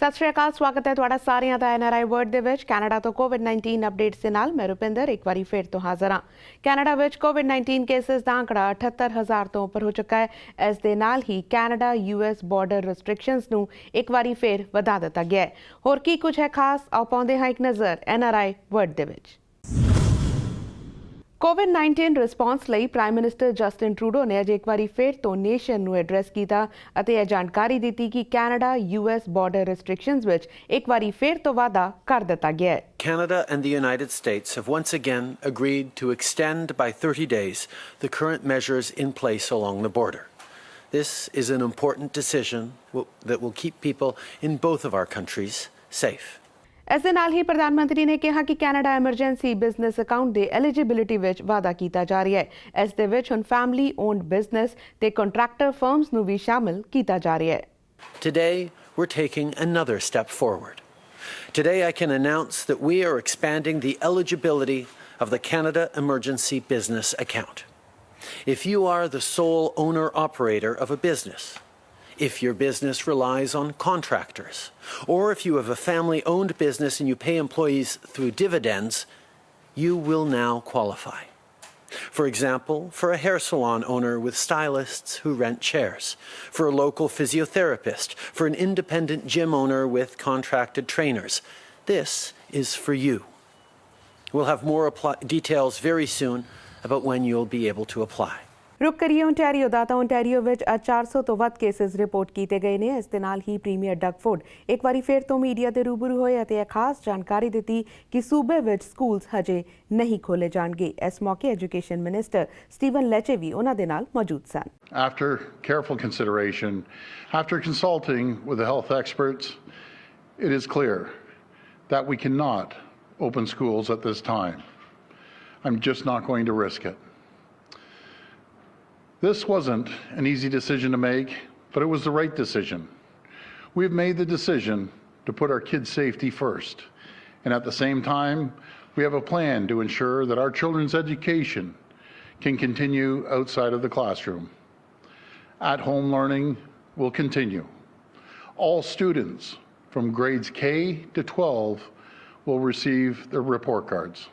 ਸਤਿ ਸ਼੍ਰੀ ਅਕਾਲ, ਸਵਾਗਤ ਹੈ ਤੁਹਾਡਾ ਸਾਰਿਆਂ ਦਾ NRI ਵਰਡ ਦੇ ਵਿੱਚ। ਕੈਨੇਡਾ ਤੋਂ ਕੋਵਿਡ-19 ਅਪਡੇਟਸ ਦੇ ਨਾਲ ਮੈਂ ਰੁਪਿੰਦਰ ਇੱਕ ਵਾਰੀ ਫਿਰ ਤੋਂ ਹਾਜ਼ਰ ਹਾਂ। ਕੈਨੇਡਾ ਵਿੱਚ ਕੋਵਿਡ-19 ਕੇਸਿਸ ਦਾ ਅੰਕੜਾ 78,000 ਤੋਂ ਉੱਪਰ ਹੋ ਚੁੱਕਾ ਹੈ। ਇਸ ਦੇ ਨਾਲ ਹੀ ਕੈਨੇਡਾ US ਬਾਰਡਰ ਰੈਸਟ੍ਰਿਕਸ਼ਨਸ ਨੂੰ ਇੱਕ ਵਾਰੀ ਫਿਰ ਵਧਾ ਦਿੱਤਾ ਗਿਆ ਹੈ। ਹੋਰ ਕੀ ਕੁਝ ਹੈ ਖਾਸ, ਆਓ ਪਾਉਂਦੇ ਹਾਂ ਇੱਕ ਨਜ਼ਰ NRI ਵਰਡ ਦੇ ਵਿੱਚ। ਕੋਵਿਡ-19 ਰਿਸਪੌਂਸ ਲਈ ਪ੍ਰਾਈਮ ਮਿਨਿਸਟਰ ਜਸਟਿਨ ਟਰੂਡੋ ਨੇ ਅਜੇ ਇੱਕ ਵਾਰੀ ਫਿਰ ਤੋਂ ਨੇਸ਼ਨ ਨੂੰ ਐਡਰੈਸ ਕੀਤਾ ਅਤੇ ਇਹ ਜਾਣਕਾਰੀ ਦਿੱਤੀ ਕਿ ਕੈਨੇਡਾ US ਬਾਰਡਰ ਰੈਸਟ੍ਰਿਕਸ਼ਨਸ ਵਿੱਚ ਇੱਕ ਵਾਰੀ ਫਿਰ ਤੋਂ ਵਾਧਾ ਕਰ ਦਿੱਤਾ ਗਿਆ ਹੈ। Canada and the United States have once again agreed to extend by 30 days the current measures in place along the border. This is an important decision that will keep people in both of our countries safe. ਇਸ ਦੇ ਨਾਲ ਹੀ ਪ੍ਰਧਾਨ ਮੰਤਰੀ ਨੇ ਕਿਹਾ ਕਿ Canada emergency business account ਦੇ eligibility ਵਿੱਚ ਵਾਧਾ ਕੀਤਾ ਜਾ ਰਿਹਾ ਹੈ। ਇਸ ਦੇ ਵਿੱਚ ਹੁਣ ਫੈਮਿਲੀ ਓਨਡ ਬਿਜ਼ਨਸ ਤੇ ਕੰਟਰੈਕਟਰ ਫਰਮਸ ਨੂੰ ਵੀ ਸ਼ਾਮਿਲ ਕੀਤਾ ਜਾ ਰਿਹਾ ਹੈ। Today, we're taking another step forward. Today, I can announce that we are expanding the eligibility of the Canada Emergency Business Account. If you are the sole owner-operator of a business, if your business relies on contractors, or if you have a family-owned business and you pay employees through dividends, you will now qualify. For example, for a hair salon owner with stylists who rent chairs, for a local physiotherapist, for an independent gym owner with contracted trainers. This is for you. We'll have more details very soon about when you'll be able to apply. ਰੁਕ ਕਰੀਏ Ontario ਦਾ ਤਾਂ Ontario ਵਿੱਚ ਅੱਜ 400 ਤੋਂ ਵੱਧ cases report ਕੀਤੇ ਗਏ ਨੇ। ਇਸ ਦੇ ਨਾਲ ਹੀ ਪ੍ਰੀਮੀਅਰ ਡਗ ਫੋਰਡ ਇੱਕ ਵਾਰੀ ਫਿਰ ਤੋਂ ਮੀਡੀਆ ਦੇ ਰੂਬਰੂ ਹੋਏ ਅਤੇ ਇਹ ਖਾਸ ਜਾਣਕਾਰੀ ਦਿੱਤੀ ਕਿ ਸੂਬੇ ਵਿੱਚ ਸਕੂਲਸ ਹਜੇ ਨਹੀਂ ਖੋਲੇ ਜਾਣਗੇ। ਇਸ ਮੌਕੇ ਐਜੂਕੇਸ਼ਨ ਮਿਨਿਸਟਰ ਸਟੀਵਨ ਲੈਚੇ ਵੀ ਉਹਨਾਂ ਦੇ ਨਾਲ ਮੌਜੂਦ ਸਨ। After careful consideration, after consulting with the health experts, it is clear that we cannot open schools at this time. I'm just not going to risk it. This wasn't an easy decision to make, but it was the right decision. We've made the decision to put our kids' safety first. And at the same time, we have a plan to ensure that our children's education can continue outside of the classroom. At-home learning will continue. All students from grades K to 12 will receive their report cards.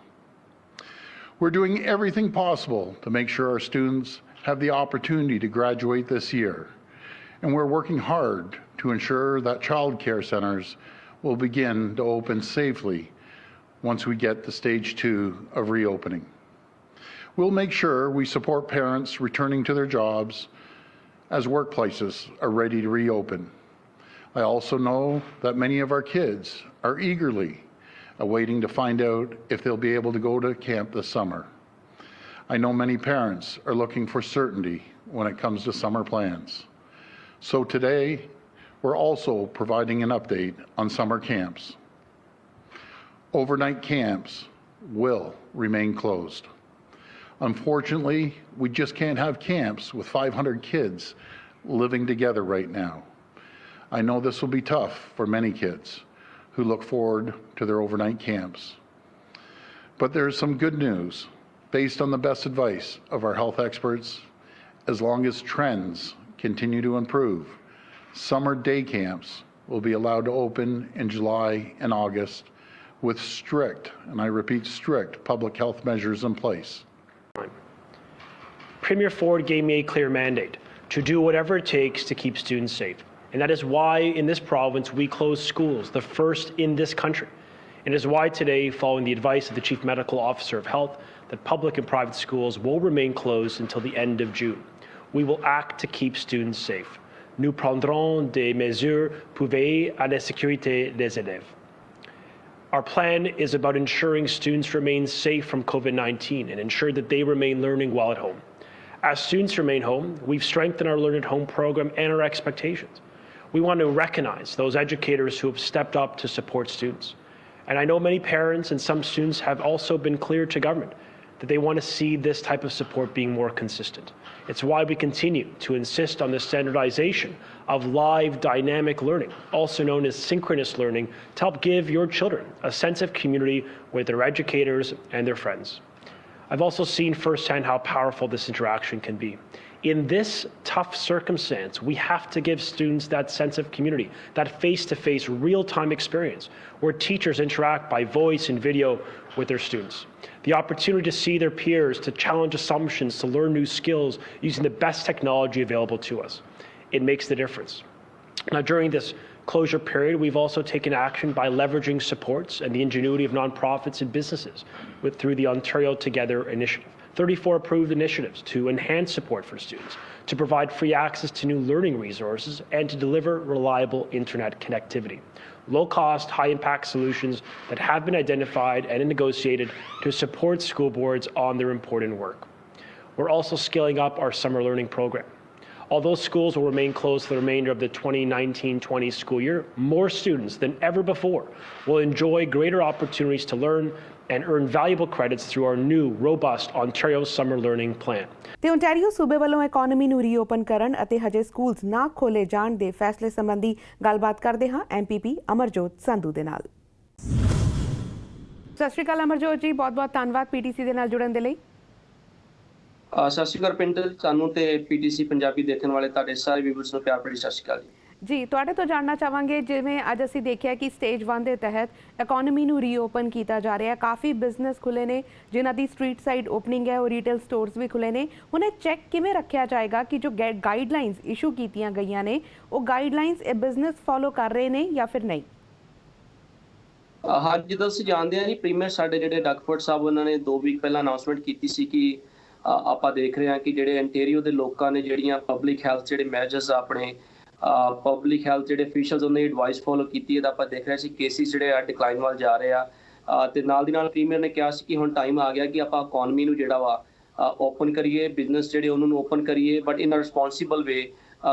We're doing everything possible to make sure our students have the opportunity to graduate this year. And we're working hard to ensure that child care centers will begin to open safely once we get to stage 2 of reopening. We'll make sure we support parents returning to their jobs as workplaces are ready to reopen. I also know that many of our kids are eagerly awaiting to find out if they'll be able to go to camp this summer. I know many parents are looking for certainty when it comes to summer plans. So today, we're also providing an update on summer camps. Overnight camps will remain closed. Unfortunately, we just can't have camps with 500 kids living together right now. I know this will be tough for many kids who look forward to their overnight camps. But there's some good news. Based on the best advice of our health experts, as long as trends continue to improve, summer day camps will be allowed to open in July and August with strict, and I repeat, strict public health measures in place. Premier Ford gave me a clear mandate to do whatever it takes to keep students safe. And that is why in this province we closed schools, the first in this country. It is why today, following the advice of the Chief Medical Officer of Health, that public and private schools will remain closed until the end of June. We will act to keep students safe. Nous prendrons des mesures pour veiller à la sécurité des élèves. Our plan is about ensuring students remain safe from COVID-19 and ensure that they remain learning while at home. As students remain home, we've strengthened our Learn at Home program and our expectations. We want to recognize those educators who have stepped up to support students. And I know many parents and some students have also been clear to government that they want to see this type of support being more consistent. It's why we continue to insist on the standardization of live dynamic learning, also known as synchronous learning, to help give your children a sense of community with their educators and their friends. I've also seen firsthand how powerful this interaction can be. In this tough circumstance, we have to give students that sense of community, that face-to-face, real-time experience where teachers interact by voice and video with their students. The opportunity to see their peers, to challenge assumptions, to learn new skills using the best technology available to us. It makes the difference. Now, during this closure period, we've also taken action by leveraging supports and the ingenuity of nonprofits and businesses through the Ontario Together initiative. 34 approved initiatives to enhance support for students, to provide free access to new learning resources, and to deliver reliable internet connectivity. Low-cost, high-impact solutions that have been identified and negotiated to support school boards on their important work. We're also scaling up our summer learning program. Although schools will remain closed for the remainder of the 2019-20 school year, more students than ever before will enjoy greater opportunities to learn and earn valuable credits through our new, robust Ontario Summer Learning Plan. ਤੇ Ontario ਸੂਬੇ ਵੱਲੋਂ economy ਨੂੰ reopen ਕਰਨ ਅਤੇ ਹਜੇ schools ਨਾ ਖੋਲੇ ਜਾਣ ਦੇ ਫੈਸਲੇ ਸੰਬੰਧੀ ਗੱਲਬਾਤ ਕਰਦੇ ਹਾਂ ਐਮਪੀਪੀ ਅਮਰਜੋਤ ਸੰਧੂ ਦੇ ਨਾਲ। ਸਤਿ ਸ਼੍ਰੀ ਅਕਾਲ ਅਮਰਜੋਤ ਜੀ, ਬਹੁਤ-ਬਹੁਤ ਧੰਨਵਾਦ ਪੀਟੀਸੀ ਦੇ ਨਾਲ ਜੁੜਨ ਦੇ ਲਈ। ਸਤਿ ਸ਼੍ਰੀ ਅਕਾਲ ਪਿੰਟਰ, ਸਾਨੂੰ ਤੇ ਪੀਟੀਸੀ ਪੰਜਾਬੀ ਦੇਖਣ ਵਾਲੇ ਤੁਹਾਡੇ ਸਾਰੇ ਵੀਵਰਸ ਨੂੰ ਪਿਆਰ ਭਰੀ ਸਤਿ ਸ਼੍ਰੀ ਅਕਾਲ ਜੀ। ਤੁਹਾਡੇ ਤੋਂ ਜਾਣਨਾ ਚਾਹਾਂਗੇ, ਜਿਵੇਂ ਅੱਜ ਅਸੀਂ ਦੇਖਿਆ ਕਿ ਸਟੇਜ 1 ਦੇ ਤਹਿਤ ਇਕਨੋਮੀ ਨੂੰ ਰੀਓਪਨ ਕੀਤਾ ਜਾ ਰਿਹਾ, ਕਾਫੀ ਬਿਜ਼ਨਸ ਖੁੱਲੇ ਨੇ ਜਿਨ੍ਹਾਂ ਦੀ ਸਟਰੀਟ ਸਾਈਡ ਓਪਨਿੰਗ ਹੈ, ਉਹ ਰੀਟੇਲ ਸਟੋਰਸ ਵੀ ਖੁੱਲੇ ਨੇ। ਹੁਣ ਇਹ ਚੈੱਕ ਕਿਵੇਂ ਰੱਖਿਆ ਜਾਏਗਾ ਕਿ ਜੋ ਗਾਈਡਲਾਈਨਸ ਇਸ਼ੂ ਕੀਤੀਆਂ ਗਈਆਂ ਨੇ ਉਹ ਗਾਈਡਲਾਈਨਸ ਇਹ ਬਿਜ਼ਨਸ ਫੋਲੋ ਕਰ ਰਹੇ ਨੇ ਜਾਂ ਫਿਰ ਨਹੀਂ? ਹਾਂ, ਜਿੱਦਾਂ ਤੁਸੀਂ ਜਾਣਦੇ ਆ ਜੀ, ਪ੍ਰੀਮੀਅਰ ਸਾਡੇ ਜਿਹੜੇ ਡਕਫੋਰਡ ਸਾਹਿਬ ਉਹਨਾਂ ਨੇ 2 ਵੀਕ ਪਹਿਲਾਂ ਅਨਾਉਂਸਮੈਂਟ ਕੀਤੀ ਸੀ ਕਿ ਆਪਾਂ ਦੇਖ ਰਹੇ ਹਾਂ ਕਿ ਜਿਹੜੇ ਅੰਟੇਰੀਓ ਦੇ ਲੋਕਾਂ ਨੇ ਜਿਹੜੀਆਂ ਪਬਲਿਕ ਹੈਲਥ ਜਿਹੜੇ ਮੈਜਰਸ ਆਪਣੇ ਪਬਲਿਕ ਹੈਲਥ ਜਿਹੜੇ ਅਫੀਸ਼ੀਅਲਸ ਉਹਨਾਂ ਦੀ ਐਡਵਾਈਸ ਫੋਲੋ ਕੀਤੀ ਹੈ, ਤਾਂ ਆਪਾਂ ਦੇਖ ਰਹੇ ਸੀ ਕੇਸਿਸ ਜਿਹੜੇ ਆ ਡਿਕਲਾਈਨ ਵੱਲ ਜਾ ਰਹੇ ਆ। ਤੇ ਨਾਲ ਦੀ ਨਾਲ ਪ੍ਰੀਮੀਅਰ ਨੇ ਕਿਹਾ ਸੀ ਕਿ ਹੁਣ ਟਾਈਮ ਆ ਗਿਆ ਕਿ ਆਪਾਂ ਇਕਨੋਮੀ ਨੂੰ ਜਿਹੜਾ ਵਾ ਓਪਨ ਕਰੀਏ, ਬਿਜ਼ਨਸ ਜਿਹੜੇ ਉਹਨਾਂ ਨੂੰ ਓਪਨ ਕਰੀਏ, ਬਟ ਇਨ ਅ ਰਿਸਪੌਂਸਿਬਲ ਵੇ,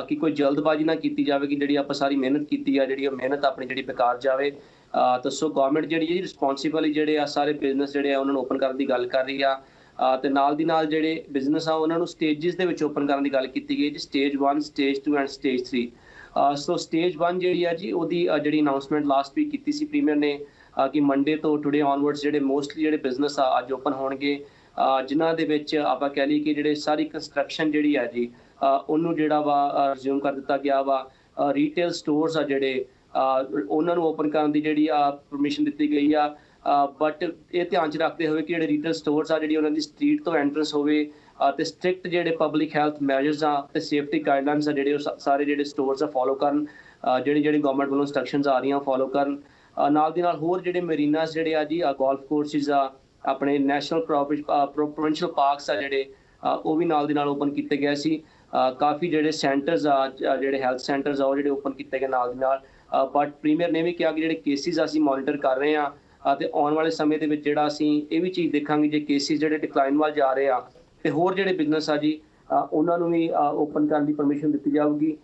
ਕਿ ਕੋਈ ਜਲਦਬਾਜ਼ੀ ਨਾ ਕੀਤੀ ਜਾਵੇ ਕਿ ਜਿਹੜੀ ਆਪਾਂ ਸਾਰੀ ਮਿਹਨਤ ਕੀਤੀ ਆ ਜਿਹੜੀ ਉਹ ਮਿਹਨਤ ਆਪਣੀ ਜਿਹੜੀ ਬੇਕਾਰ ਜਾਵੇ। ਤਾਂ ਸੋ ਗਵਰਨਮੈਂਟ ਜਿਹੜੀ ਹੈ ਰਿਸਪੌਂਸਿਬਲੀ ਜਿਹੜੇ ਆ ਸਾਰੇ ਬਿਜ਼ਨਸ ਜਿਹੜੇ ਆ ਉਹਨਾਂ ਨੂੰ ਓਪਨ ਕਰਨ ਦੀ ਗੱਲ ਕਰ ਰਹੀ ਆ। ਤੇ ਨਾਲ ਦੀ ਨਾਲ ਜਿਹੜੇ ਬਿਜ਼ਨਸ ਆ ਉਹਨਾਂ ਨੂੰ ਸਟੇਜਿਸ ਦੇ ਵਿੱਚ ਓਪਨ ਕਰਨ ਦੀ ਗੱਲ ਕੀਤੀ ਗਈ ਜੀ, stage 1, stage 2 and stage 3। So stage 1 ਜਿਹੜੀ ਆ ਜੀ ਉਹਦੀ ਜਿਹੜੀ ਅਨਾਉਂਸਮੈਂਟ ਲਾਸਟ ਵੀਕ ਕੀਤੀ ਸੀ ਪ੍ਰੀਮੀਅਰ ਨੇ ਕਿ ਮੰਡੇ ਤੋਂ ਟੁਡੇ ਔਨਵਰਡਸ ਜਿਹੜੇ ਮੋਸਟਲੀ ਜਿਹੜੇ ਬਿਜ਼ਨਸ ਆ ਅੱਜ ਓਪਨ ਹੋਣਗੇ, ਜਿਨ੍ਹਾਂ ਦੇ ਵਿੱਚ ਆਪਾਂ ਕਹਿ ਲਈ ਕਿ ਜਿਹੜੇ ਸਾਰੀ ਕੰਸਟਰਕਸ਼ਨ ਜਿਹੜੀ ਆ ਜੀ ਉਹਨੂੰ ਜਿਹੜਾ ਵਾ ਰਿਜ਼ਿਊਮ ਕਰ ਦਿੱਤਾ ਗਿਆ ਵਾ। ਰੀਟੇਲ ਸਟੋਰਸ ਆ ਜਿਹੜੇ ਉਹਨਾਂ ਨੂੰ ਓਪਨ ਕਰਨ ਦੀ ਜਿਹੜੀ ਆ ਪਰਮਿਸ਼ਨ ਦਿੱਤੀ ਗਈ ਆ, ਬਟ ਇਹ ਧਿਆਨ 'ਚ ਰੱਖਦੇ ਹੋਏ ਕਿ ਜਿਹੜੇ ਰੀਟੇਲ ਸਟੋਰਸ ਆ ਜਿਹੜੀ ਉਹਨਾਂ ਦੀ ਸਟਰੀਟ ਤੋਂ ਐਂਟਰੈਂਸ ਹੋਵੇ ਤੇ ਸਟ੍ਰਿਕਟ ਜਿਹੜੇ ਪਬਲਿਕ ਹੈਲਥ ਮੈਜਰਸ ਆ ਤੇ ਸੇਫਟੀ ਗਾਈਡਲਾਈਨਸ ਆ ਜਿਹੜੇ ਉਹ ਸਾਰੇ ਜਿਹੜੇ ਸਟੋਰਸ ਆ ਫੋਲੋ ਕਰਨ, ਜਿਹੜੀ ਗਵਰਨਮੈਂਟ ਵੱਲੋਂ ਇੰਸਟਰਕਸ਼ਨਸ ਆ ਰਹੀਆਂ ਫੋਲੋ ਕਰਨ। ਨਾਲ ਦੀ ਨਾਲ ਹੋਰ ਜਿਹੜੇ ਮਰੀਨਾਸ ਜਿਹੜੇ ਆ ਜੀ ਗੋਲਫ ਕੋਰਸਿਸ ਆ, ਆਪਣੇ ਨੈਸ਼ਨਲ ਪ੍ਰੋਵਿੰਸ਼ੀਅਲ ਪਾਰਕਸ ਆ ਜਿਹੜੇ ਉਹ ਵੀ ਨਾਲ ਦੀ ਨਾਲ ਓਪਨ ਕੀਤੇ ਗਏ ਸੀ। ਕਾਫੀ ਜਿਹੜੇ ਸੈਂਟਰਸ ਆ ਜਿਹੜੇ ਹੈਲਥ ਸੈਂਟਰਸ ਆ ਉਹ ਜਿਹੜੇ ਓਪਨ ਕੀਤੇ ਗਏ ਨਾਲ ਦੀ ਨਾਲ। ਬਟ ਪ੍ਰੀਮੀਅਰ ਨੇ ਵੀ ਕਿਹਾ ਕਿ ਜਿਹੜੇ ਕੇਸਿਸ ਅਸੀਂ ਮੋਨੀਟਰ ਕਰ ਰਹੇ ਹਾਂ ਤੇ ਆਉਣ ਵਾਲੇ ਸਮੇਂ ਦੇ ਵਿੱਚ ਜਿਹੜਾ ਅਸੀਂ ਇਹ ਵੀ ਚੀਜ਼ ਦੇਖਾਂਗੇ ਜੇ ਕੇਸਿਸ ਜਿਹੜੇ ਡਿਕਲਾਈਨ ਵੱਲ ਜਾ ਰਹੇ ਆ ਤੇ ਹੋਰ ਜਿਹੜੇ ਬਿਜ਼ਨਸ ਆ ਜੀ ਉਹਨਾਂ ਨੂੰ ਵੀ ਓਪਨ ਕਰਨ ਦੀ ਪਰਮਿਸ਼ਨ ਦਿੱਤੀ ਜਾਊਗੀ।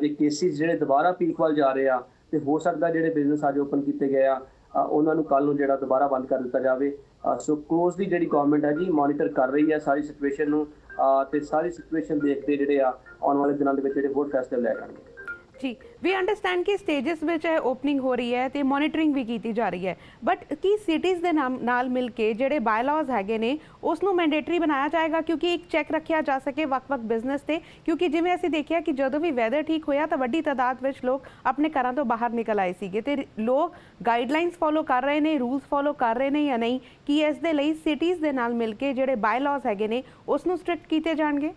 ਜੇ ਕੇਸਿਸ ਜਿਹੜੇ ਦੁਬਾਰਾ ਪੀਕ ਵੱਲ ਜਾ ਰਹੇ ਆ ਤੇ ਹੋ ਸਕਦਾ ਜਿਹੜੇ ਬਿਜ਼ਨਸ ਅੱਜ ਓਪਨ ਕੀਤੇ ਗਏ ਆ ਉਹਨਾਂ ਨੂੰ ਕੱਲ੍ਹ ਨੂੰ ਜਿਹੜਾ ਦੁਬਾਰਾ ਬੰਦ ਕਰ ਦਿੱਤਾ ਜਾਵੇ। ਸੋ ਕਲੋਜ਼ਲੀ ਜਿਹੜੀ ਗਵਰਨਮੈਂਟ ਹੈ ਜੀ ਮੋਨੀਟਰ ਕਰ ਰਹੀ ਹੈ ਸਾਰੀ ਸਿਚੁਏਸ਼ਨ ਨੂੰ ਤੇ ਸਾਰੀ ਸਿਚੁਏਸ਼ਨ ਦੇਖਦੇ ਜਿਹੜੇ ਆ ਆਉਣ ਵਾਲੇ ਦਿਨਾਂ ਦੇ ਵਿੱਚ ਜਿਹੜੇ ਹੋਰ ਫੈਸਲੇ ਲੈ ਜਾਣਗੇ। ਜੀ, ਵੀ ਅੰਡਰਸਟੈਂਡ ਕਿ ਸਟੇਜਸ ਵਿੱਚ ਓਪਨਿੰਗ ਹੋ ਰਹੀ ਹੈ ਤੇ ਮੋਨੀਟਰਿੰਗ ਵੀ ਕੀਤੀ ਜਾ ਰਹੀ ਹੈ, ਬਟ ਕੀ ਸਿਟੀਜ਼ ਦੇ ਨਾਲ ਮਿਲ ਕੇ ਜਿਹੜੇ ਬਾਇਲਾਜ਼ ਹੈਗੇ ਨੇ ਉਸ ਨੂੰ ਮੈਂਡੇਟਰੀ ਬਣਾਇਆ ਜਾਏਗਾ ਕਿਉਂਕਿ ਇੱਕ ਚੈੱਕ ਰੱਖਿਆ ਜਾ ਸਕੇ ਵੱਖ-ਵੱਖ ਬਿਜ਼ਨਸ ਤੇ? ਕਿਉਂਕਿ ਜਿਵੇਂ ਅਸੀਂ ਦੇਖਿਆ ਕਿ ਜਦੋਂ ਵੀ ਵੈਦਰ ਠੀਕ ਹੋਇਆ ਤਾਂ ਵੱਡੀ ਤਾਦਾਦ ਵਿੱਚ ਲੋਕ ਆਪਣੇ ਘਰਾਂ ਤੋਂ ਬਾਹਰ ਨਿਕਲ ਆਏ ਸੀਗੇ ਤੇ ਲੋਕ ਗਾਈਡਲਾਈਨਸ ਫੋਲੋ ਕਰ ਰਹੇ ਨੇ, ਰੂਲਸ ਫੋਲੋ ਕਰ ਰਹੇ ਨੇ ਜਾਂ ਨਹੀਂ, ਕਿ ਇਸ ਦੇ ਲਈ ਸਿਟੀਜ਼ ਦੇ ਨਾਲ ਮਿਲ ਕੇ ਜਿਹੜੇ ਬਾਇਲਾਜ਼ ਹੈਗੇ ਨੇ ਉਸ ਨੂੰ ਸਟ੍ਰਿਕਟ ਕੀਤੇ ਜਾਣਗੇ?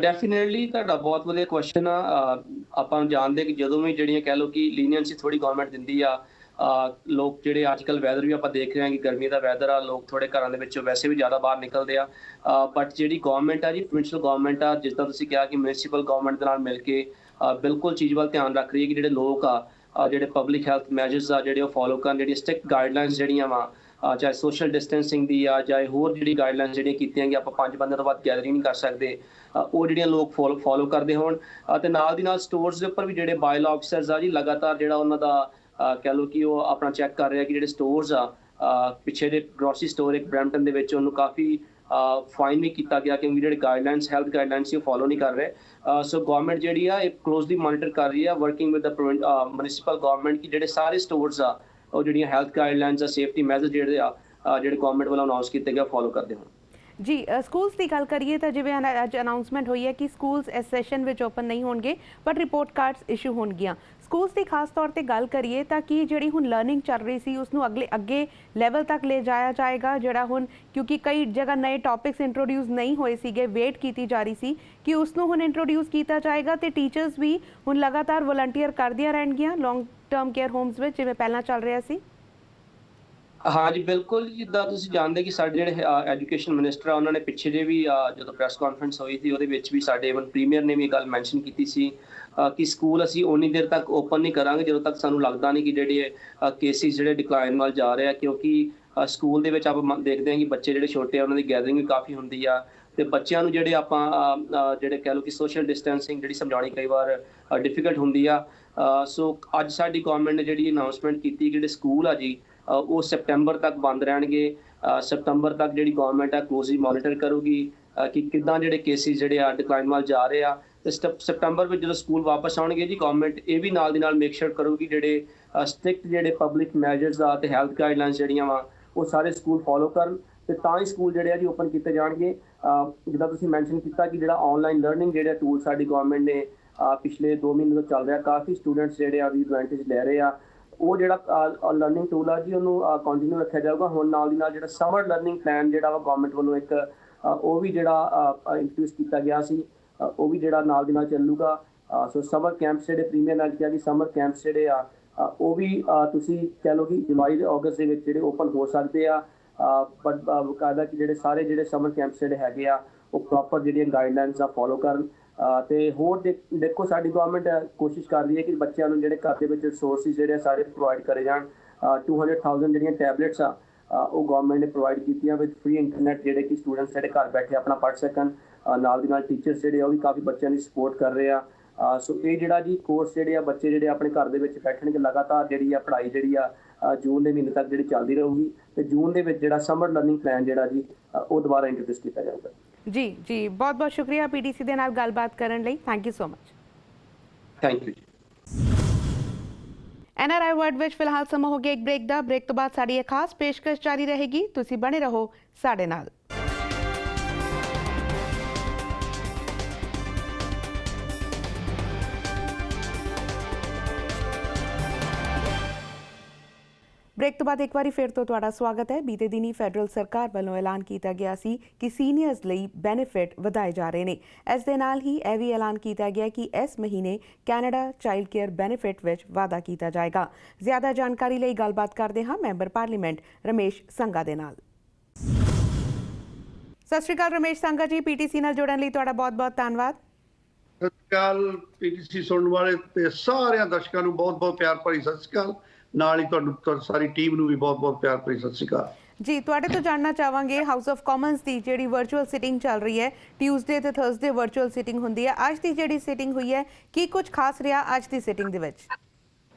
ਡੈਫੀਨੇਟਲੀ ਤੁਹਾਡਾ ਬਹੁਤ ਵਧੀਆ ਕੁਐਸਚਨ ਆ। ਆਪਾਂ ਜਾਣਦੇ ਕਿ ਜਦੋਂ ਵੀ ਜਿਹੜੀਆਂ ਕਹਿ ਲਓ ਕਿ ਲੀਨੀਅੰਸੀ ਥੋੜੀ ਗਵਰਨਮੈਂਟ ਦਿੰਦੀ ਆ, ਲੋਕ ਜਿਹੜੇ ਅੱਜ ਕੱਲ੍ਹ ਵੈਦਰ ਵੀ ਆਪਾਂ ਦੇਖ ਰਹੇ ਹਾਂ ਕਿ ਗਰਮੀ ਦਾ ਵੈਦਰ ਆ, ਲੋਕ ਥੋੜੇ ਘਰਾਂ ਦੇ ਵਿੱਚੋਂ ਵੈਸੇ ਵੀ ਜ਼ਿਆਦਾ ਬਾਹਰ ਨਿਕਲਦੇ ਆ। ਬਟ ਜਿਹੜੀ ਗਵਰਨਮੈਂਟ ਆ ਜੀ ਪ੍ਰੋਵਿੰਸ਼ੀਅਲ ਗਵਰਨਮੈਂਟ ਆ, ਜਿਸ ਤਰ੍ਹਾਂ ਤੁਸੀਂ ਕਿਹਾ ਕਿ ਮਿਊਨਿਸਪਲ ਗਵਰਨਮੈਂਟ ਦੇ ਨਾਲ ਮਿਲ ਕੇ ਬਿਲਕੁਲ ਚੀਜ਼ ਵੱਲ ਧਿਆਨ ਰੱਖ ਰਹੀ ਹੈ ਕਿ ਜਿਹੜੇ ਲੋਕ ਆ ਜਿਹੜੇ ਪਬਲਿਕ ਹੈਲਥ ਮੈਜਰਸ ਆ ਜਿਹੜੇ ਉਹ ਫੋਲੋ ਕਰਨ, ਜਿਹੜੀਆਂ ਸਟ੍ਰਿਕਟ ਗਾਈਡਲਾਈਨਸ ਜਿਹੜੀਆਂ ਵਾ ਚਾਹੇ ਸੋਸ਼ਲ ਡਿਸਟੈਂਸਿੰਗ ਦੀ ਆ ਚਾਹੇ ਹੋਰ ਜਿਹੜੀ ਗਾਈਡਲਾਈਨਸ ਜਿਹੜੀਆਂ ਕੀਤੀਆਂ ਕਿ ਆਪਾਂ 5 ਬੰਦਿਆਂ ਤੋਂ ਬਾਅਦ ਗੈਦਰਿੰਗ ਨਹੀਂ ਕਰ ਸਕਦੇ, ਉਹ ਜਿਹੜੀਆਂ ਲੋਕ ਫੋਲੋ ਕਰਦੇ ਹੋਣ। ਤੇ ਨਾਲ ਦੀ ਨਾਲ ਸਟੋਰਸ ਦੇ ਉੱਪਰ ਵੀ ਜਿਹੜੇ ਬਾਇਲਾ ਆਫਿਸਰਸ ਆ ਜੀ ਲਗਾਤਾਰ ਜਿਹੜਾ ਉਹਨਾਂ ਦਾ ਕਹਿ ਲਓ ਕਿ ਉਹ ਆਪਣਾ ਚੈੱਕ ਕਰ ਰਿਹਾ ਕਿ ਜਿਹੜੇ ਸਟੋਰਸ ਆ ਪਿੱਛੇ ਦੇ ਗਰੋਸਰੀ ਸਟੋਰ ਇੱਕ ਬਰੈਂਪਟਨ ਦੇ ਵਿੱਚ ਉਹਨੂੰ ਕਾਫੀ ਫਾਈਨ ਵੀ ਕੀਤਾ ਗਿਆ ਕਿਉਂਕਿ ਜਿਹੜੇ ਗਾਈਡਲਾਈਨਸ ਹੈਲਥ ਗਾਈਡਲਾਈਨਸ ਉਹ ਫੋਲੋ ਨਹੀਂ ਕਰ ਰਹੇ। ਸੋ ਗਵਰਨਮੈਂਟ ਜਿਹੜੀ ਆ ਇਹ ਕਲੋਜ਼ਲੀ ਮੋਨੀਟਰ ਕਰ ਰਹੀ ਆ working with the municipal government ਕਿ ਜਿਹੜੇ ਸਾਰੇ ਸਟੋਰਸ ਆ ਉਹ ਜਿਹੜੀਆਂ ਹੈਲਥ ਗਾਈਡਲਾਈਨਸ ਆ ਸੇਫਟੀ ਮੈਜਰ ਜਿਹੜੇ ਗਵਰਨਮੈਂਟ ਵੱਲੋਂ ਅਨਾਉਂਸ ਕੀਤੇ ਗਏ ਫੋਲੋ ਕਰਦੇ ਹੋਣ। ਜੀ ਸਕੂਲਸ ਦੀ ਗੱਲ ਕਰੀਏ ਤਾਂ ਜਿਵੇਂ ਅੱਜ ਅਨਾਉਂਸਮੈਂਟ ਹੋਈ ਹੈ ਕਿ ਸਕੂਲਸ ਇਸ ਸੈਸ਼ਨ ਵਿੱਚ ਓਪਨ ਨਹੀਂ ਹੋਣਗੇ ਬਟ ਰਿਪੋਰਟ ਕਾਰਡਸ ਇਸ਼ੂ ਹੋਣਗੀਆਂ। ਸਕੂਲਸ ਦੀ ਖਾਸ ਤੌਰ ਤੇ ਗੱਲ ਕਰੀਏ ਤਾਂ ਕੀ ਜਿਹੜੀ ਹੁਣ ਲਰਨਿੰਗ ਚੱਲ ਰਹੀ ਸੀ ਉਸ ਨੂੰ ਅੱਗੇ ਲੈਵਲ ਤੱਕ ਲੈ ਜਾਇਆ ਜਾਏਗਾ, ਜਿਹੜਾ ਹੁਣ ਕਿਉਂਕਿ ਕਈ ਜਗ੍ਹਾ ਨਵੇਂ ਟੌਪਿਕਸ ਇੰਟਰੋਡਿਊਸ ਨਹੀਂ ਹੋਏ ਸੀਗੇ, ਵੇਟ ਕੀਤੀ ਜਾ ਰਹੀ ਸੀ ਕਿ ਉਸ ਨੂੰ ਹੁਣ ਇੰਟਰੋਡਿਊਸ ਕੀਤਾ ਜਾਏਗਾ ਤੇ ਟੀਚਰਸ ਵੀ ਹੁਣ ਲਗਾਤਾਰ ਵਲੰਟੀਅਰ ਕਰਦੀਆਂ ਰਹਿਣਗੀਆਂ ਲੌਂਗ ਟਰਮ ਕੇਅਰ ਹੋਮਸ ਵਿੱਚ ਜਿਵੇਂ ਪਹਿਲਾਂ ਚੱਲ ਰਿਹਾ ਸੀ। हाँ जी बिल्कुल, जिद्दां तुसीं जानदे कि साडे जिहड़े एजुकेशन मिनिस्टर आ उन्हां ने पिछे जे भी जदों प्रैस कॉन्फ्रेंस होई थी उहदे विच भी साडे इवन प्रीमियर ने भी गल मैंशन कीती सी कि स्कूल असीं उन्नी देर तक ओपन नहीं करांगे ਜਦੋਂ तक सानूं लगदा नहीं कि ਜਿਹੜੇ केसिस ਜਿਹੜੇ डिक्लाइन ਵੱਲ ਜਾ ਰਹੇ ਆ, ਕਿਉਂਕਿ ਸਕੂਲ ਦੇ ਵਿੱਚ ਆਪਾਂ ਦੇਖਦੇ ਹਾਂ ਕਿ ਬੱਚੇ ਜਿਹੜੇ ਛੋਟੇ ਆ ਉਹਨਾਂ ਦੀ ਗੈਦਰਿੰਗ ਵੀ ਕਾਫੀ ਹੁੰਦੀ ਆ ਤੇ ਬੱਚਿਆਂ ਨੂੰ ਜਿਹੜੇ ਆਪਾਂ ਜਿਹੜੇ ਕਹਿ ਲਓ ਕਿ ਸੋਸ਼ਲ ਡਿਸਟੈਂਸਿੰਗ ਜਿਹੜੀ ਸਮਝਾਉਣੀ ਕਈ ਵਾਰ ਡਿਫਿਕਲਟ ਹੁੰਦੀ ਆ। ਸੋ ਅੱਜ ਸਾਡੀ ਗਵਰਨਮੈਂਟ ਨੇ ਜਿਹੜੀ ਅਨਾਉਂਸਮੈਂਟ ਕੀਤੀ ਕਿ ਜਿਹੜੇ ਸਕੂਲ ਆ ਜੀ ਉਹ ਸੈਪਟੈਂਬਰ ਤੱਕ ਬੰਦ ਰਹਿਣਗੇ। ਸੈਪਟੈਂਬਰ ਤੱਕ ਜਿਹੜੀ ਗਵਰਨਮੈਂਟ ਆ ਕਲੋਜ਼ਲੀ ਮੋਨੀਟਰ ਕਰੂਗੀ ਕਿ ਕਿੱਦਾਂ ਜਿਹੜੇ ਕੇਸਿਸ ਜਿਹੜੇ ਆ ਡਿਕਲਾਈਨ ਵੱਲ ਜਾ ਰਹੇ ਆ ਤੇ ਸੈਪਟੈਂਬਰ ਵਿੱਚ ਜਦੋਂ ਸਕੂਲ ਵਾਪਸ ਆਉਣਗੇ ਜੀ ਗਵਰਨਮੈਂਟ ਇਹ ਵੀ ਨਾਲ ਦੀ ਨਾਲ ਮੇਕ ਸ਼ੋਰ ਕਰੂਗੀ ਜਿਹੜੇ ਸਟ੍ਰਿਕਟ ਜਿਹੜੇ ਪਬਲਿਕ ਮੈਜਰਸ ਆ ਤੇ ਹੈਲਥ ਗਾਈਡਲਾਈਨਸ ਜਿਹੜੀਆਂ ਵਾ ਉਹ ਸਾਰੇ ਸਕੂਲ ਫੋਲੋ ਕਰਨ ਤੇ ਤਾਂ ਹੀ ਸਕੂਲ ਜਿਹੜੇ ਆ ਜੀ ਓਪਨ ਕੀਤੇ ਜਾਣਗੇ। ਜਿੱਦਾਂ ਤੁਸੀਂ ਮੈਂਸ਼ਨ ਕੀਤਾ ਕਿ ਜਿਹੜਾ ਆਨਲਾਈਨ ਲਰਨਿੰਗ ਜਿਹੜਾ ਟੂਲ ਸਾਡੀ ਗਵਰਨਮੈਂਟ ਨੇ ਪਿਛਲੇ 2 ਮਹੀਨੇ ਤੋਂ ਚੱਲ ਰਿਹਾ, ਕਾਫੀ ਸਟੂਡੈਂਟਸ ਜਿਹੜੇ ਆ ਵੀ ਐਡਵਾਂਟੇਜ ਲੈ ਰਹੇ ਆ। ਉਹ ਜਿਹੜਾ ਲਰਨਿੰਗ ਟੂਲ ਆ ਜੀ ਉਹਨੂੰ ਕੰਟੀਨਿਊ ਰੱਖਿਆ ਜਾਊਗਾ। ਹੁਣ ਨਾਲ ਦੀ ਨਾਲ ਜਿਹੜਾ ਸਮਰ ਲਰਨਿੰਗ ਪਲਾਨ ਜਿਹੜਾ ਵਾ ਗਵਰਨਮੈਂਟ ਵੱਲੋਂ ਇੱਕ ਉਹ ਵੀ ਜਿਹੜਾ ਇੰਟਰੋਡਿਊਸ ਕੀਤਾ ਗਿਆ ਸੀ ਉਹ ਵੀ ਜਿਹੜਾ ਨਾਲ ਦੀ ਨਾਲ ਚੱਲੂਗਾ। ਸੋ ਸਮਰ ਕੈਂਪਸ ਜਿਹੜੇ ਪ੍ਰੀਮੀਅਰ ਨਾਲ ਕਿਹਾ ਕਿ ਸਮਰ ਕੈਂਪਸ ਜਿਹੜੇ ਆ ਉਹ ਵੀ ਤੁਸੀਂ ਕਹਿ ਲਓ ਕਿ ਜੁਲਾਈ ਤੇ ਅਗਸਤ ਦੇ ਵਿੱਚ ਜਿਹੜੇ ਓਪਨ ਹੋ ਸਕਦੇ ਆ। ਬਟ ਬਕਾਇਦਾ ਕਿ ਜਿਹੜੇ ਸਾਰੇ ਜਿਹੜੇ ਸਮਰ ਕੈਂਪਸ ਜਿਹੜੇ ਹੈਗੇ ਆ ਉਹ ਪ੍ਰੋਪਰ ਜਿਹੜੀਆਂ ਗਾਈਡਲਾਈਨਸ ਆ ਫੋਲੋ ਕਰਨ। ਤੇ ਹੋਰ ਦੇਖੋ ਸਾਡੀ ਗਵਰਨਮੈਂਟ ਕੋਸ਼ਿਸ਼ ਕਰ ਰਹੀ ਹੈ ਕਿ ਬੱਚਿਆਂ ਨੂੰ ਜਿਹੜੇ ਘਰ ਦੇ ਵਿੱਚ ਰਿਸੋਰਸਿਸ ਜਿਹੜੇ ਸਾਰੇ ਪ੍ਰੋਵਾਈਡ ਕਰੇ ਜਾਣ। 200,000 ਜਿਹੜੀਆਂ ਟੈਬਲੇਟਸ ਆ ਉਹ ਗਵਰਨਮੈਂਟ ਨੇ ਪ੍ਰੋਵਾਈਡ ਕੀਤੀਆਂ ਵਿਦ ਫ੍ਰੀ ਇੰਟਰਨੈਟ ਜਿਹੜੇ ਕਿ ਸਟੂਡੈਂਟਸ ਜਿਹੜੇ ਘਰ ਬੈਠੇ ਆਪਣਾ ਪੜ੍ਹ ਸਕਣ। ਨਾਲ ਦੀ ਨਾਲ ਟੀਚਰਸ ਜਿਹੜੇ ਉਹ ਵੀ ਕਾਫੀ ਬੱਚਿਆਂ ਦੀ ਸਪੋਰਟ ਕਰ ਰਹੇ ਆ। ਸੋ ਇਹ ਜਿਹੜਾ ਜੀ ਕੋਰਸ ਜਿਹੜੇ ਆ ਬੱਚੇ ਜਿਹੜੇ ਆਪਣੇ ਘਰ ਦੇ ਵਿੱਚ ਬੈਠਣਗੇ ਲਗਾਤਾਰ ਜਿਹੜੀ ਆ ਪੜ੍ਹਾਈ ਜਿਹੜੀ ਆ ਜੂਨ ਦੇ ਮਹੀਨੇ ਤੱਕ ਜਿਹੜੀ ਚੱਲਦੀ ਰਹੂਗੀ ਤੇ ਜੂਨ ਦੇ ਵਿੱਚ ਜਿਹੜਾ ਸਮਰ ਲਰਨਿੰਗ ਪਲਾਨ ਜਿਹੜਾ ਜੀ ਉਹ ਦੁਬਾਰਾ ਇੰਟਰੋਡਿਊਸ ਕੀਤਾ ਜਾਊਗਾ। ਜੀ ਬਹੁਤ ਬਹੁਤ ਸ਼ੁਕਰੀਆ ਪੀਟੀਸੀ ਦੇ ਨਾਲ ਗੱਲਬਾਤ ਕਰਨ ਲਈ। Thank you so much. Thank you. NRI world ਵਿੱਚ ਫਿਲਹਾਲ ਸਮਾਂ ਹੋ ਗਿਆ ਇੱਕ ਬ੍ਰੇਕ ਦਾ। ਬ੍ਰੇਕ ਤੋਂ ਬਾਅਦ ਸਾਡੀ ਇਹ ਖਾਸ ਪੇਸ਼ਕਸ਼ ਜਾਰੀ ਰਹੇਗੀ, ਤੁਸੀਂ ਬਣੇ ਰਹੋ ਸਾਡੇ ਨਾਲ। ਬ੍ਰੇਕ ਤੋਂ ਬਾਅਦ ਇੱਕ ਵਾਰੀ ਫਿਰ ਤੋਂ ਤੁਹਾਡਾ ਸਵਾਗਤ ਹੈ। ਬੀਤੇ ਦਿਨੀ ਫੈਡਰਲ ਸਰਕਾਰ ਵੱਲੋਂ ਐਲਾਨ ਕੀਤਾ ਗਿਆ ਸੀ ਕਿ ਸੀਨੀਅਰਸ ਲਈ ਬੈਨੀਫਿਟ ਵਧਾਏ ਜਾ ਰਹੇ ਨੇ। ਇਸ ਦੇ ਨਾਲ ਹੀ ਇਹ ਵੀ ਐਲਾਨ ਕੀਤਾ ਗਿਆ ਕਿ ਇਸ ਮਹੀਨੇ ਕੈਨੇਡਾ ਚਾਈਲਡ ਕੇਅਰ ਬੈਨੀਫਿਟ ਵਿੱਚ ਵਾਧਾ ਕੀਤਾ ਜਾਏਗਾ। ਜ਼ਿਆਦਾ ਜਾਣਕਾਰੀ ਲਈ ਗੱਲਬਾਤ ਕਰਦੇ ਹਾਂ ਮੈਂਬਰ ਪਾਰਲੀਮੈਂਟ ਰਮੇਸ਼ ਸੰਘਾ ਦੇ ਨਾਲ। ਸਤਿ ਸ਼੍ਰੀ ਅਕਾਲ ਰਮੇਸ਼ ਸੰਘਾ ਜੀ, ਪੀਟੀਸੀ ਨਾਲ ਜੁੜਨ ਲਈ ਤੁਹਾਡਾ ਬਹੁਤ-ਬਹੁਤ ਧੰਨਵਾਦ। ਸਤਿ ਸ਼੍ਰੀ ਅਕਾਲ ਪੀਟੀਸੀ ਸੁਣਨ ਵਾਲੇ ਤੇ ਸਾਰਿਆਂ ਦਰਸ਼ਕਾਂ ਨੂੰ ਬਹੁਤ-ਬਹੁਤ ਪਿਆਰ ਭਰੀ ਸਤਿ ਸ਼੍ਰੀ ਅਕਾਲ। ਨਾਲ ਹੀ ਤੁਹਾਨੂੰ ਸਾਰੀ ਟੀਮ ਨੂੰ ਵੀ ਬਹੁਤ-ਬਹੁਤ ਪਿਆਰ ਭਰੀ ਸਤਿ ਸ਼੍ਰੀ ਅਕਾਲ ਜੀ। ਤੁਹਾਡੇ ਤੋਂ ਜਾਣਨਾ ਚਾਹਾਂਗੇ ਹਾਊਸ ਆਫ ਕਾਮਨਸ ਦੀ ਜਿਹੜੀ ਵਰਚੁਅਲ ਸਿਟਿੰਗ ਚੱਲ ਰਹੀ ਹੈ, ਟਿਊਜ਼ਡੇ ਤੇ ਥਰਸਡੇ ਵਰਚੁਅਲ ਸਿਟਿੰਗ ਹੁੰਦੀ ਹੈ। ਅੱਜ ਦੀ ਜਿਹੜੀ ਸਿਟਿੰਗ ਹੋਈ ਹੈ ਕੀ ਕੁਝ ਖਾਸ ਰਿਹਾ ਅੱਜ ਦੀ ਸਿਟਿੰਗ ਦੇ ਵਿੱਚ?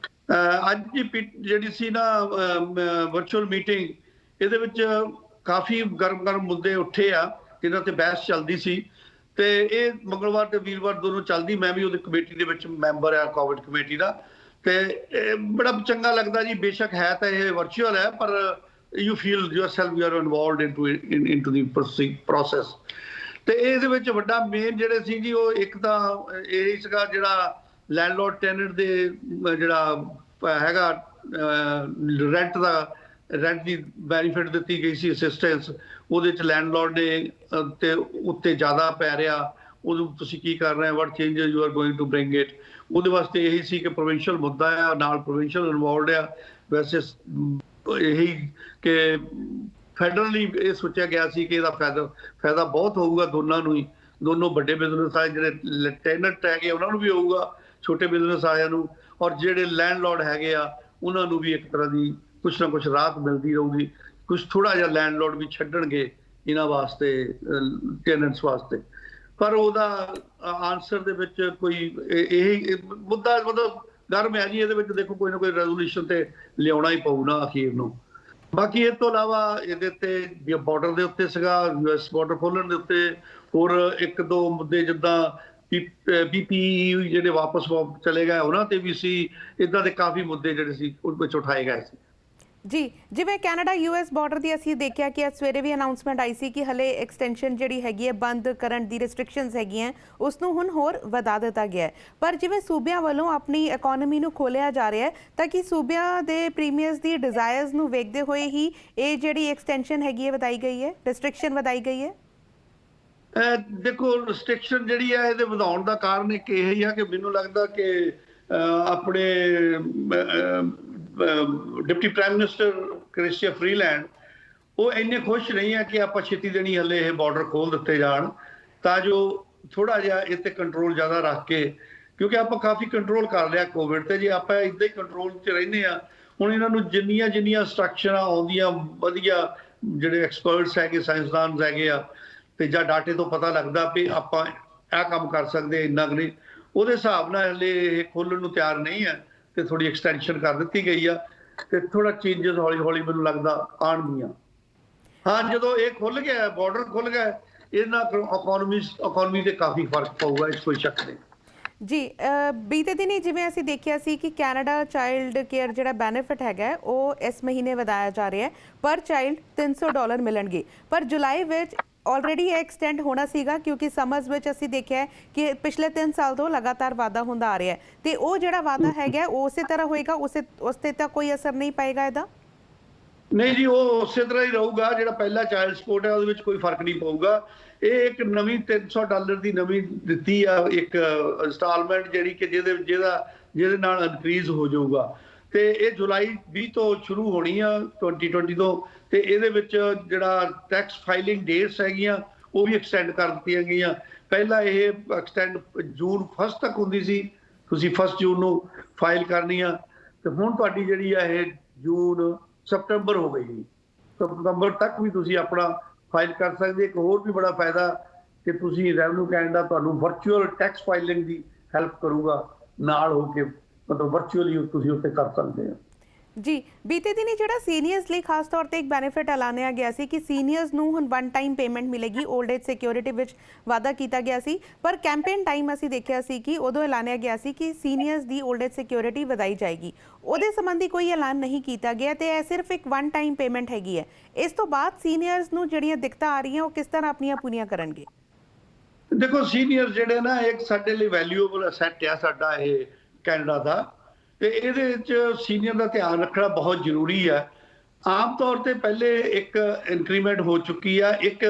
ਅੱਜ ਦੀ ਜਿਹੜੀ ਸੀ ਨਾ ਵਰਚੁਅਲ ਮੀਟਿੰਗ ਇਹਦੇ ਵਿੱਚ ਕਾਫੀ ਗਰਮ ਮੁੱਦੇ ਉੱਠੇ ਆ ਜਿਨ੍ਹਾਂ ਤੇ ਬਹਿਸ ਚੱਲਦੀ ਸੀ ਤੇ ਇਹ ਮੰਗਲਵਾਰ ਤੇ ਵੀਰਵਾਰ ਦੋਨੋਂ ਚੱਲਦੀ। ਮੈਂ ਵੀ ਉਹਦੀ ਕਮੇਟੀ ਦੇ ਵਿੱਚ ਮੈਂਬਰ ਆ, ਕੋਵਿਡ ਕਮੇਟੀ ਦਾ, ਤੇ ਬੜਾ ਚੰਗਾ ਲੱਗਦਾ ਜੀ। ਬੇਸ਼ੱਕ ਹੈ ਤਾਂ ਇਹ ਵਰਚੁਅਲ ਹੈ ਪਰ you feel yourself you are involved into the process. ਤੇ ਇਹਦੇ ਵਿੱਚ ਵੱਡਾ ਮੇਨ ਜਿਹੜੇ ਸੀ ਜੀ ਉਹ ਇੱਕ ਤਾਂ ਇਹ ਸੀਗਾ ਜਿਹੜਾ ਲੈਂਡਲੋਰਡ ਟੈਨੈਂਟ ਦੇ ਜਿਹੜਾ ਹੈਗਾ ਰੈਂਟ ਦੀ ਬੈਨੀਫਿਟ ਦਿੱਤੀ ਗਈ ਸੀ, ਅਸਿਸਟੈਂਸ। ਉਹਦੇ ਚ ਲੈਂਡਲੋਰਡ ਨੇ ਤੇ ਉੱਤੇ ਜ਼ਿਆਦਾ ਪੈ ਰਿਹਾ, ਉਦੋਂ ਤੁਸੀਂ ਕੀ ਕਰ ਰਹੇ, what changes you are going to bring it. ਉਹਦੇ ਵਾਸਤੇ ਇਹੀ ਸੀ ਕਿ ਪ੍ਰੋਵਿੰਸ਼ੀਅਲ ਮੁੱਦਾ ਆ, ਨਾਲ ਪ੍ਰੋਵਿੰਸ਼ੀਅਲ ਇਨਵੋਲਵਡ ਆ। ਵੈਸੇ ਇਹੀ ਕਿ ਫੈਡਰਲੀ ਇਹ ਸੋਚਿਆ ਗਿਆ ਸੀ ਕਿ ਇਹਦਾ ਫਾਇਦਾ ਬਹੁਤ ਹੋਊਗਾ ਦੋਨਾਂ ਨੂੰ ਹੀ। ਦੋਨੋਂ ਵੱਡੇ ਬਿਜ਼ਨਸ ਆ ਜਿਹੜੇ ਟੈਨੈਂਟ ਹੈਗੇ ਉਹਨਾਂ ਨੂੰ ਵੀ ਹੋਊਗਾ, ਛੋਟੇ ਬਿਜ਼ਨਸ ਆਇਆਂ ਨੂੰ, ਔਰ ਜਿਹੜੇ ਲੈਂਡਲੋਰਡ ਹੈਗੇ ਆ ਉਹਨਾਂ ਨੂੰ ਵੀ ਇੱਕ ਤਰ੍ਹਾਂ ਦੀ ਕੁਛ ਨਾ ਕੁਛ ਰਾਹਤ ਮਿਲਦੀ ਰਹੂਗੀ। ਕੁਛ ਥੋੜਾ ਜਿਹਾ ਲੈਂਡਲੋਰਡ ਵੀ ਛੱਡਣਗੇ ਇਹਨਾਂ ਵਾਸਤੇ, ਟੈਨੈਂਟਸ ਵਾਸਤੇ। ਪਰ ਉਹਦਾ ਆਨਸਰ ਦੇ ਵਿੱਚ ਕੋਈ ਇਹ ਮੁੱਦਾ ਮਤਲਬ ਗਰਮ ਹੈ ਜੀ। ਇਹਦੇ ਵਿੱਚ ਦੇਖੋ ਕੋਈ ਨਾ ਕੋਈ ਰੈਜ਼ੋਲੂਸ਼ਨ ਤੇ ਲਿਆਉਣਾ ਹੀ ਪਊ ਨਾ ਅਖੀਰ ਨੂੰ। ਬਾਕੀ ਇਹ ਤੋਂ ਇਲਾਵਾ ਇਹਦੇ ਤੇ ਬਾਰਡਰ ਦੇ ਉੱਤੇ ਸੀਗਾ, US ਬਾਰਡਰ ਖੋਲ੍ਹਣ ਦੇ ਉੱਤੇ ਹੋਰ ਇੱਕ ਦੋ ਮੁੱਦੇ ਜਿੱਦਾਂ PPE ਜਿਹੜੇ ਵਾਪਸ ਚਲੇ ਗਏ ਉਹਨਾਂ ਤੇ ਵੀ ਸੀ। ਇੱਦਾਂ ਦੇ ਕਾਫੀ ਮੁੱਦੇ ਜਿਹੜੇ ਸੀ ਉਹ ਵਿੱਚ ਉਠਾਏ ਗਏ ਸੀ। ਜੀ ਜਿਵੇਂ ਕੈਨੇਡਾ US ਬਾਰਡਰ ਦੀ ਅਸੀਂ ਦੇਖਿਆ ਕਿ ਅੱਜ ਸਵੇਰੇ ਵੀ ਅਨਾਉਂਸਮੈਂਟ ਆਈ ਸੀ ਕਿ ਹਲੇ ਐਕਸਟੈਂਸ਼ਨ ਜਿਹੜੀ ਹੈਗੀ ਹੈ ਬੰਦ ਕਰਨ ਦੀ ਰੈਸਟ੍ਰਿਕਸ਼ਨਸ ਹੈਗੀਆਂ ਉਸ ਨੂੰ ਹੁਣ ਹੋਰ ਵਧਾ ਦਿੱਤਾ ਗਿਆ ਹੈ। ਪਰ ਜਿਵੇਂ ਸੂਬਿਆਂ ਵੱਲੋਂ ਆਪਣੀ ਇਕਨੋਮੀ ਨੂੰ ਖੋਲ੍ਹਿਆ ਜਾ ਰਿਹਾ ਹੈ ਤਾਂ ਕਿ ਸੂਬਿਆਂ ਦੇ ਪ੍ਰੀਮੀਅਰਸ ਦੀ ਡਿਜ਼ਾਇਰਸ ਨੂੰ ਵੇਖਦੇ ਹੋਏ ਹੀ ਇਹ ਜਿਹੜੀ ਐਕਸਟੈਂਸ਼ਨ ਹੈਗੀ ਹੈ ਵਧਾਈ ਗਈ ਹੈ, ਰੈਸਟ੍ਰਿਕਸ਼ਨ ਵਧਾਈ ਗਈ ਹੈ। ਦੇਖੋ ਰਿਸਟ੍ਰਿਕਸ਼ਨ ਜਿਹੜੀ ਹੈ ਇਹਦੇ ਵਧਾਉਣ ਦਾ ਕਾਰਨ ਇੱਕ ਇਹ ਹੀ ਆ ਕਿ ਮੈਨੂੰ ਲੱਗਦਾ ਕਿ ਆਪਣੇ deputy prime minister Christy Freeland ਉਹ ਇੰਨੇ ਖੁਸ਼ ਨਹੀਂ ਹੈ ਕਿ ਆਪਾਂ ਛੇਤੀ ਦੇਣੀ ਹਲੇ ਇਹ ਬਾਰਡਰ ਖੋਲ ਦਿੱਤੇ ਜਾਣ ਤਾਂ ਜੋ ਥੋੜਾ ਜਿਹਾ ਇਹ ਤੇ ਕੰਟਰੋਲ ਜ਼ਿਆਦਾ ਰੱਖ ਕੇ, ਕਿਉਂਕਿ ਆਪਾਂ ਕਾਫੀ ਕੰਟਰੋਲ ਕਰ ਲਿਆ ਕੋਵਿਡ ਤੇ, ਜੇ ਆਪਾਂ ਇਦਾਂ ਹੀ ਕੰਟਰੋਲ 'ਚ ਰਹਿੰਦੇ ਆ ਹੁਣ ਇਹਨਾਂ ਨੂੰ ਜਿੰਨੀਆਂ ਇੰਸਟਰਕਸ਼ਨਾਂ ਆਉਂਦੀਆਂ ਵਧੀਆ ਜਿਹੜੇ ਐਕਸਪਰਟਸ ਹੈਗੇ ਸਾਇੰਸਦਾਨ ਹੈਗੇ ਆ ਤੇ ਜਾਂ ਡਾਟੇ ਤੋਂ ਪਤਾ ਲੱਗਦਾ ਵੀ ਆਪਾਂ ਇਹ ਕੰਮ ਕਰ ਸਕਦੇ ਇੰਨਾ ਕੁ ਨਹੀਂ, ਉਹਦੇ ਹਿਸਾਬ ਨਾਲ ਹਲੇ ਇਹ ਖੋਲ੍ਹਣ ਨੂੰ ਤਿਆਰ ਨਹੀਂ ਹੈ ਤੇ ਥੋੜੀ ਐਕਸਟੈਂਸ਼ਨ ਕਰ ਦਿੱਤੀ ਗਈ ਆ ਤੇ ਥੋੜਾ ਚੇਂਜਸ ਹੌਲੀ ਹੌਲੀ ਮੈਨੂੰ ਲੱਗਦਾ ਆਉਣਗੀਆਂ। ਹਾਂ ਜਦੋਂ ਇਹ ਖੁੱਲ ਗਿਆ ਬਾਰਡਰ ਖੁੱਲ ਗਿਆ ਇਹਨਾਂ ਇਕਨੋਮੀ ਤੇ ਕਾਫੀ ਫਰਕ ਪਊਗਾ, ਇਸ ਕੋਈ ਸ਼ੱਕ ਨਹੀਂ। ਜੀ ਬੀਤੇ ਦਿਨੀ ਜਿਵੇਂ ਅਸੀਂ ਦੇਖਿਆ ਸੀ ਕਿ ਕੈਨੇਡਾ ਚਾਈਲਡ ਕੇਅਰ ਜਿਹੜਾ ਬੈਨੀਫਿਟ ਹੈਗਾ ਉਹ ਇਸ ਮਹੀਨੇ ਵਧਾਇਆ ਜਾ ਰਿਹਾ ਹੈ, ਪਰ ਚਾਈਲਡ $300 ਮਿਲਣਗੇ, ਪਰ ਜੁਲਾਈ ਵਿੱਚ ਆਲਰੇਡੀ ਐਕਸਟੈਂਡ ਹੋਣਾ ਸੀਗਾ ਕਿਉਂਕਿ ਸਮਰਸ ਵਿੱਚ ਅਸੀਂ ਦੇਖਿਆ ਕਿ ਪਿਛਲੇ 3 ਸਾਲ ਤੋਂ ਲਗਾਤਾਰ ਵਾਧਾ ਹੁੰਦਾ ਆ ਰਿਹਾ ਹੈ ਤੇ ਉਹ ਜਿਹੜਾ ਵਾਧਾ ਹੈਗਾ ਉਹ ਉਸੇ ਤਰ੍ਹਾਂ ਹੋਏਗਾ, ਉਸ ਤੇ ਤਾਂ ਕੋਈ ਅਸਰ ਨਹੀਂ ਪਏਗਾ ਇਹਦਾ? ਨਹੀਂ ਜੀ, ਉਹ ਉਸੇ ਤਰ੍ਹਾਂ ਹੀ ਰਹੂਗਾ, ਜਿਹੜਾ ਪਹਿਲਾ ਚਾਈਲਡ ਸਪੋਰਟ ਹੈ ਉਹਦੇ ਵਿੱਚ ਕੋਈ ਫਰਕ ਨਹੀਂ ਪਊਗਾ। ਇਹ ਇੱਕ ਨਵੀਂ $300 ਦੀ ਨਵੀਂ ਦਿੱਤੀ ਆ ਇੱਕ ਇੰਸਟਾਲਮੈਂਟ ਜਿਹੜੀ ਕਿ ਜਿਹਦੇ ਨਾਲ ਇਨਕਰੀਜ਼ ਹੋ ਜਾਊਗਾ ਤੇ ਇਹ ਜੁਲਾਈ 20 ਤੋਂ ਸ਼ੁਰੂ ਹੋਣੀ ਆ 2020 ਤੋਂ ਤੇ ਇਹਦੇ ਵਿੱਚ ਜਿਹੜਾ ਟੈਕਸ ਫਾਈਲਿੰਗ ਡੇਟਸ ਹੈਗੀਆਂ ਉਹ ਵੀ ਐਕਸਟੈਂਡ ਕਰ ਦਿੱਤੀਆਂ ਗਈਆਂ। ਪਹਿਲਾਂ ਇਹ ਐਕਸਟੈਂਡ ਜੂਨ 1 ਤੱਕ ਹੁੰਦੀ ਸੀ, ਤੁਸੀਂ 1 ਜੂਨ ਨੂੰ ਫਾਈਲ ਕਰਨੀ ਆ ਤੇ ਹੁਣ ਤੁਹਾਡੀ ਜਿਹੜੀ ਆ ਇਹ ਸਤੰਬਰ ਹੋ ਗਈ। ਸਤੰਬਰ ਤੱਕ ਵੀ ਤੁਸੀਂ ਆਪਣਾ ਫਾਈਲ ਕਰ ਸਕਦੇ। ਇੱਕ ਹੋਰ ਵੀ ਬੜਾ ਫਾਇਦਾ ਕਿ ਤੁਸੀਂ ਰੈਵਨਿਊ ਕੈਨੇਡਾ ਤੁਹਾਨੂੰ ਵਰਚੁਅਲ ਟੈਕਸ ਫਾਈਲਿੰਗ ਦੀ ਹੈਲਪ ਕਰੂਗਾ, ਨਾਲ ਹੋ ਕੇ ਮਤਲਬ ਵਰਚੁਅਲੀ ਤੁਸੀਂ ਉੱਤੇ ਕਰ ਸਕਦੇ ਹੋ। ਜੀ ਬੀਤੇ ਦਿਨੀ ਜਿਹੜਾ ਸੀਨੀਅਰਸ ਲਈ ਖਾਸ ਤੌਰ ਤੇ ਇੱਕ ਬੈਨੀਫਿਟ ਐਲਾਨਿਆ ਗਿਆ ਸੀ ਕਿ ਸੀਨੀਅਰਸ ਨੂੰ ਹੁਣ 1 ਟਾਈਮ ਪੇਮੈਂਟ ਮਿਲੇਗੀ, 올ਡ ਏਜ ਸਿਕਿਉਰਿਟੀ ਵਿੱਚ ਵਾਅਦਾ ਕੀਤਾ ਗਿਆ ਸੀ, ਪਰ ਕੈਂਪੇਨ ਟਾਈਮ ਅਸੀਂ ਦੇਖਿਆ ਸੀ ਕਿ ਉਦੋਂ ਐਲਾਨਿਆ ਗਿਆ ਸੀ ਕਿ ਸੀਨੀਅਰਸ ਦੀ 올ਡ ਏਜ ਸਿਕਿਉਰਿਟੀ ਵਧਾਈ ਜਾਏਗੀ, ਉਹਦੇ ਸੰਬੰਧੀ ਕੋਈ ਐਲਾਨ ਨਹੀਂ ਕੀਤਾ ਗਿਆ ਤੇ ਇਹ ਸਿਰਫ ਇੱਕ 1 ਟਾਈਮ ਪੇਮੈਂਟ ਹੈਗੀ ਹੈ। ਇਸ ਤੋਂ ਬਾਅਦ ਸੀਨੀਅਰਸ ਨੂੰ ਜਿਹੜੀਆਂ ਦਿੱਕਤਾਂ ਆ ਰਹੀਆਂ ਉਹ ਕਿਸ ਤਰ੍ਹਾਂ ਆਪਣੀਆਂ ਪੂਰੀਆਂ ਕਰਨਗੇ? ਦੇਖੋ ਸੀਨੀਅਰ ਜਿਹੜੇ ਨਾ ਇੱਕ ਸਾਡੇ ਲਈ ਵੈਲਿਊਏਬਲ ਅਸੈਟ ਆ ਸਾਡਾ ਇਹ ਕੈਨੇਡਾ ਦਾ, ਤੇ ਇਹਦੇ ਵਿੱਚ ਸੀਨੀਅਰ ਦਾ ਧਿਆਨ ਰੱਖਣਾ ਬਹੁਤ ਜ਼ਰੂਰੀ ਹੈ। ਆਮ ਤੌਰ ਤੇ ਪਹਿਲੇ ਇੱਕ ਇਨਕਰੀਮੈਂਟ ਹੋ ਚੁੱਕੀ ਆ, ਇੱਕ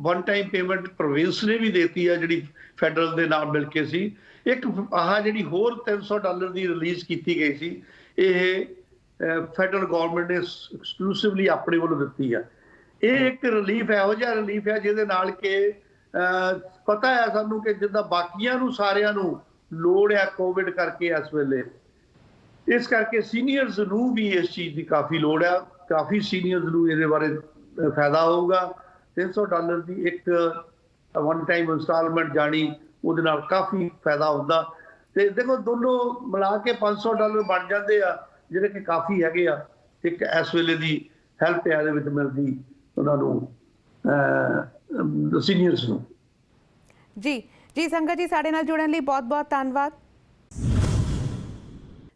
1 ਟਾਈਮ ਪੇਮੈਂਟ ਪ੍ਰੋਵਿੰਸ ਨੇ ਵੀ ਦਿੱਤੀ ਆ ਜਿਹੜੀ ਫੈਡਰਲ ਦੇ ਨਾਲ ਮਿਲ ਕੇ ਸੀ, ਇੱਕ ਆਹ ਜਿਹੜੀ ਹੋਰ $300 ਦੀ ਰਿਲੀਜ਼ ਕੀਤੀ ਗਈ ਸੀ ਇਹ ਫੈਡਰਲ ਗਵਰਨਮੈਂਟ ਨੇ ਐਕਸਕਲੂਸਿਵਲੀ ਆਪਣੇ ਵੱਲੋਂ ਦਿੱਤੀ ਆ। ਇਹ ਇੱਕ ਰਿਲੀਫ ਇਹੋ ਜਿਹਾ ਰਿਲੀਫ ਹੈ ਜਿਹਦੇ ਨਾਲ ਕਿ ਪਤਾ ਹੈ ਸਾਨੂੰ ਕਿ ਜਿੱਦਾਂ ਬਾਕੀਆਂ ਨੂੰ ਸਾਰਿਆਂ ਨੂੰ ਲੋੜ ਆ ਕੋਵਿਡ ਕਰਕੇ ਇਸ ਵੇਲੇ, ਇਸ ਕਰਕੇ ਸੀਨੀਅਰਸ ਨੂੰ ਵੀ ਇਸ ਚੀਜ਼ ਦੀ ਕਾਫੀ ਲੋੜ ਆ, ਕਾਫੀ ਸੀਨੀਅਰਸ ਨੂੰ ਇਹਦੇ ਬਾਰੇ ਫਾਇਦਾ ਹੋਊਗਾ। $300 ਦੀ ਇੱਕ 1 ਟਾਈਮ ਇੰਸਟਾਲਮੈਂਟ ਜਾਣੀ ਉਹਦੇ ਨਾਲ ਕਾਫੀ ਫਾਇਦਾ ਹੁੰਦਾ ਤੇ ਦੇਖੋ ਦੋਨੋਂ ਮਿਲਾ ਕੇ $500 ਬਣ ਜਾਂਦੇ ਆ ਜਿਹੜੇ ਕਿ ਕਾਫੀ ਹੈਗੇ ਆ। ਇੱਕ ਇਸ ਵੇਲੇ ਦੀ ਹੈਲਪ ਇਹਦੇ ਵਿੱਚ ਮਿਲਦੀ ਉਹਨਾਂ ਨੂੰ ਸੀਨੀਅਰਸ ਨੂੰ। ਜੀ ਸੰਗਤ ਜੀ, ਸਾਡੇ ਨਾਲ ਜੁੜਨ ਲਈ ਬਹੁਤ-ਬਹੁਤ ਧੰਨਵਾਦ।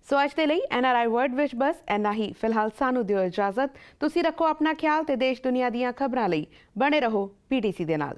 ਸੋ ਅੱਜ ਦੇ ਲਈ NRI ਵਰਡ ਵਿੱਚ ਬਸ ਇੰਨਾ ਹੀ। ਫਿਲਹਾਲ ਸਾਨੂੰ ਦਿਓ ਇਜਾਜ਼ਤ। ਤੁਸੀਂ ਰੱਖੋ ਆਪਣਾ ਖਿਆਲ ਤੇ ਦੇਸ਼ ਦੁਨੀਆ ਦੀਆਂ ਖਬਰਾਂ ਲਈ ਬਣੇ ਰਹੋ PTC ਦੇ ਨਾਲ।